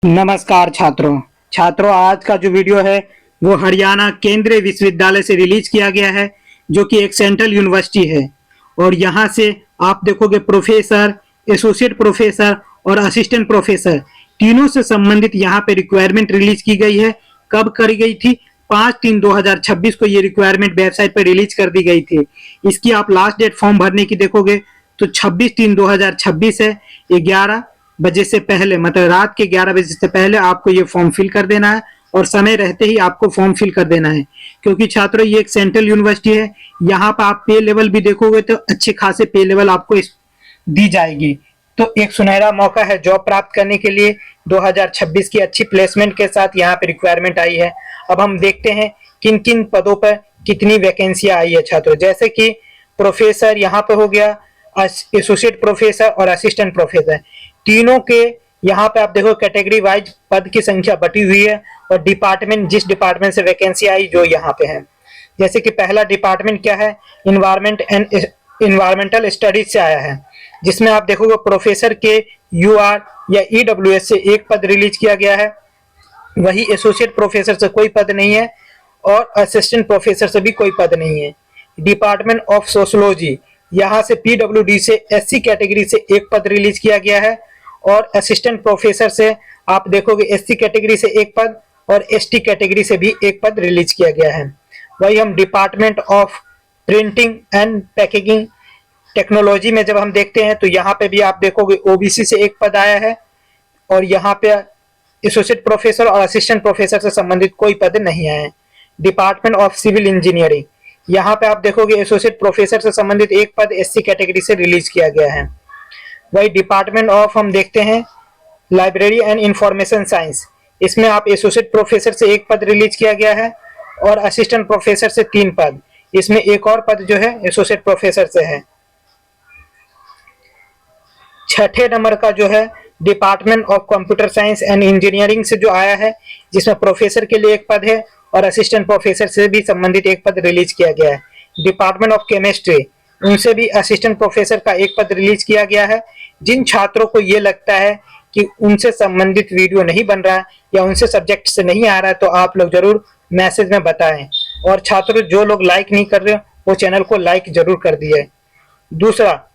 नमस्कार छात्रों आज का जो वीडियो है वो हरियाणा केंद्रीय विश्वविद्यालय से रिलीज किया गया है, जो कि एक सेंट्रल यूनिवर्सिटी है। और यहाँ से आप देखोगे प्रोफेसर, एसोसिएट प्रोफेसर और असिस्टेंट प्रोफेसर तीनों से संबंधित यहाँ पे रिक्वायरमेंट रिलीज की गई है। कब करी गई थी? 5/3/2026 को ये रिक्वायरमेंट वेबसाइट पर रिलीज कर दी गई थी। इसकी आप लास्ट डेट फॉर्म भरने की देखोगे तो 26/3/2026 है। 11 बजे से पहले, मतलब रात के 11 बजे से पहले आपको ये फॉर्म फिल कर देना है और समय रहते ही आपको फॉर्म फिल कर देना है, क्योंकि छात्रों ये एक सेंट्रल यूनिवर्सिटी है। यहाँ पर आप पे लेवल भी देखोगे तो अच्छे खासे पे लेवल आपको दी जाएगी। तो एक सुनहरा मौका है जॉब प्राप्त करने के लिए। 2026 की अच्छी प्लेसमेंट के साथ यहाँ पे रिक्वायरमेंट आई है। अब हम देखते हैं किन किन पदों पर कितनी वैकेंसियां आई है छात्रों। जैसे कि प्रोफेसर यहाँ पे हो गया, एसोसिएट प्रोफेसर और असिस्टेंट प्रोफेसर, तीनों के यहाँ पे आप देखो कैटेगरी वाइज पद की संख्या बटी हुई है और डिपार्टमेंट, जिस डिपार्टमेंट से वैकेंसी आई जो यहाँ पे है। जैसे कि पहला डिपार्टमेंट क्या है, इन्वायरमेंटल स्टडीज से आया है, जिसमें आप देखोगे प्रोफेसर के यूआर या ईडब्ल्यूएस से एक पद रिलीज किया गया है। वही एसोसिएट प्रोफेसर से कोई पद नहीं है और असिस्टेंट प्रोफेसर से भी कोई पद नहीं है। डिपार्टमेंट ऑफ सोशियोलॉजी, यहाँ से पीडब्ल्यूडी से एससी कैटेगरी से एक पद रिलीज किया गया है और असिस्टेंट प्रोफेसर से आप देखोगे एससी कैटेगरी से एक पद और एसटी कैटेगरी से भी एक पद रिलीज किया गया है। वही हम department of printing and packaging technology में जब हम देखते हैं तो यहाँ पे भी आप देखोगे ओबीसी से एक पद आया है और यहाँ पे एसोसिएट प्रोफेसर और असिस्टेंट प्रोफेसर से संबंधित कोई पद नहीं आए हैं। डिपार्टमेंट ऑफ सिविल इंजीनियरिंग, यहाँ पे आप देखोगे एसोसिएट प्रोफेसर से संबंधित एक पद एससी कैटेगरी से रिलीज किया गया है। वही डिपार्टमेंट ऑफ हम देखते हैं लाइब्रेरी एंड इंफॉर्मेशन साइंस, इसमें आप एसोसिएट प्रोफेसर से एक पद रिलीज किया गया है और असिस्टेंट प्रोफेसर से 3 पद। इसमें एक और पद जो है एसोसिएट प्रोफेसर से है। छठे नंबर का जो है department of computer science and engineering से जो आया है, जिसमें प्रोफेसर के लिए एक पद है और असिस्टेंट प्रोफेसर से भी संबंधित एक पद रिलीज किया गया है। डिपार्टमेंट ऑफ केमिस्ट्री, उनसे भी असिस्टेंट प्रोफेसर का एक पद रिलीज किया गया है। जिन छात्रों को ये लगता है कि उनसे संबंधित वीडियो नहीं बन रहा है या उनसे सब्जेक्ट से नहीं आ रहा है तो आप लोग जरूर मैसेज में बताएं। और छात्रों जो लोग लाइक नहीं कर रहे वो चैनल को लाइक जरूर कर दिए। दूसरा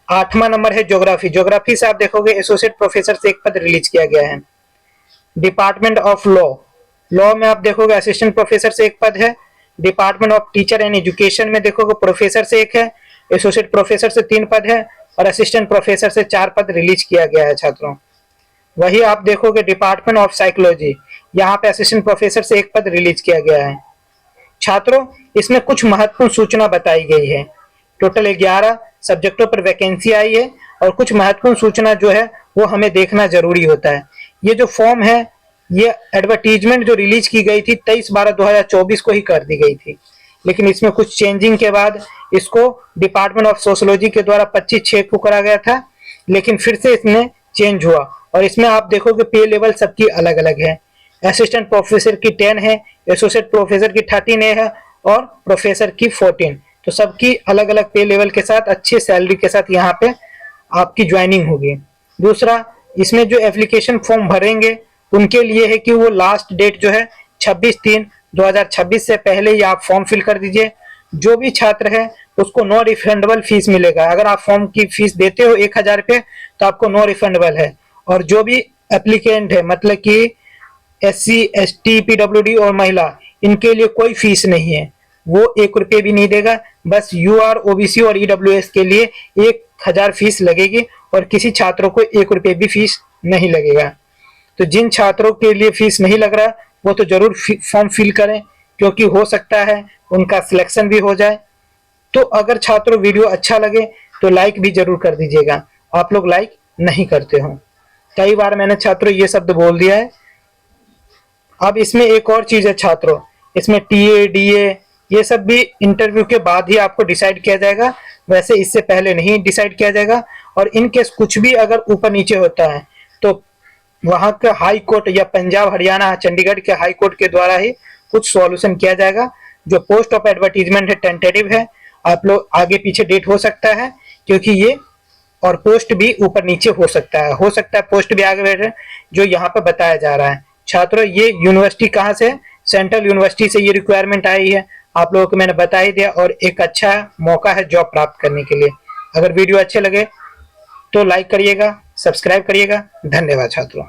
8वां नंबर है ज्योग्राफी। ज्योग्राफी से आप देखोगे एसोसिएट प्रोफेसर से एक पद रिलीज किया गया है। डिपार्टमेंट ऑफ लॉ में आप देखोगे असिस्टेंट प्रोफेसर से एक पद है। Department of teacher and education में देखोगे प्रोफेसर से एक है, एसोसिएट प्रोफेसर से 3 पद है और असिस्टेंट प्रोफेसर से 4 पद रिलीज किया गया है छात्रों। वही आप देखोगे डिपार्टमेंट ऑफ साइकोलॉजी, यहाँ पे असिस्टेंट प्रोफेसर से एक पद रिलीज किया गया है। छात्रों इसमें कुछ महत्वपूर्ण सूचना बताई गई है। टोटल 11 सब्जेक्टों पर वैकेंसी आई है और कुछ महत्वपूर्ण सूचना जो है वो हमें देखना जरूरी होता है। ये जो फॉर्म है, ये एडवर्टीजमेंट जो रिलीज की गई थी 23/12/2024 को ही कर दी गई थी, लेकिन इसमें कुछ चेंजिंग के बाद इसको डिपार्टमेंट ऑफ सोशियोलॉजी के द्वारा 25/6 को करा गया था, लेकिन फिर से इसमें चेंज हुआ। और इसमें आप देखोगे पे लेवल सबकी अलग अलग है। असिस्टेंट प्रोफेसर की 10 है, एसोसिएट प्रोफेसर की 13 है और प्रोफेसर की 14। तो सबकी अलग अलग पे लेवल के साथ अच्छी सैलरी के साथ यहाँ पे आपकी ज्वाइनिंग होगी। दूसरा, इसमें जो एप्लीकेशन फॉर्म भरेंगे उनके लिए है कि वो लास्ट डेट जो है 26/3/2026 से पहले ही आप फॉर्म फिल कर दीजिए। जो भी छात्र है उसको नो रिफंडेबल फीस मिलेगा। अगर आप फॉर्म की फीस देते हो 1000 रुपये तो आपको नो रिफंडेबल है। और जो भी एप्लीकेंट है, मतलब कि एससी, एसटी, पीडब्ल्यूडी और महिला, इनके लिए कोई फीस नहीं है, वो 1 रुपये भी नहीं देगा। बस यूआर, ओबीसी और ईडब्ल्यूएस के लिए 1000 फीस लगेगी और किसी छात्रों को 1 रुपये भी फीस नहीं लगेगा। तो जिन छात्रों के लिए फीस नहीं लग रहा वो तो जरूर फॉर्म फिल करें, क्योंकि हो सकता है उनका सिलेक्शन भी हो जाए। तो अगर छात्रों वीडियो अच्छा लगे तो लाइक भी जरूर कर दीजिएगा। आप लोग लाइक नहीं करते हो, कई बार मैंने छात्रों ये शब्द बोल दिया है। अब इसमें एक और चीज है छात्रों, इसमें टीए, डीए ये सब भी इंटरव्यू के बाद ही आपको डिसाइड किया जाएगा, वैसे इससे पहले नहीं डिसाइड किया जाएगा। और इन केस कुछ भी अगर ऊपर नीचे होता है तो वहां का हाई कोर्ट या पंजाब, हरियाणा, चंडीगढ़ के हाई कोर्ट के द्वारा ही कुछ सॉल्यूशन किया जाएगा। जो पोस्ट ऑफ एडवर्टीजमेंट है टेंटेटिव है, आप लोग आगे पीछे डेट हो सकता है, क्योंकि ये और पोस्ट भी ऊपर नीचे हो सकता है पोस्ट भी आगे बैठे जो यहाँ पे बताया जा रहा है। छात्रों ये यूनिवर्सिटी कहाँ से, सेंट्रल यूनिवर्सिटी से ये रिक्वायरमेंट आई है, आप लोगों को मैंने बता ही दिया, और एक अच्छा मौका है जॉब प्राप्त करने के लिए। अगर वीडियो अच्छे लगे तो लाइक करिएगा, सब्सक्राइब करिएगा। धन्यवाद छात्रों।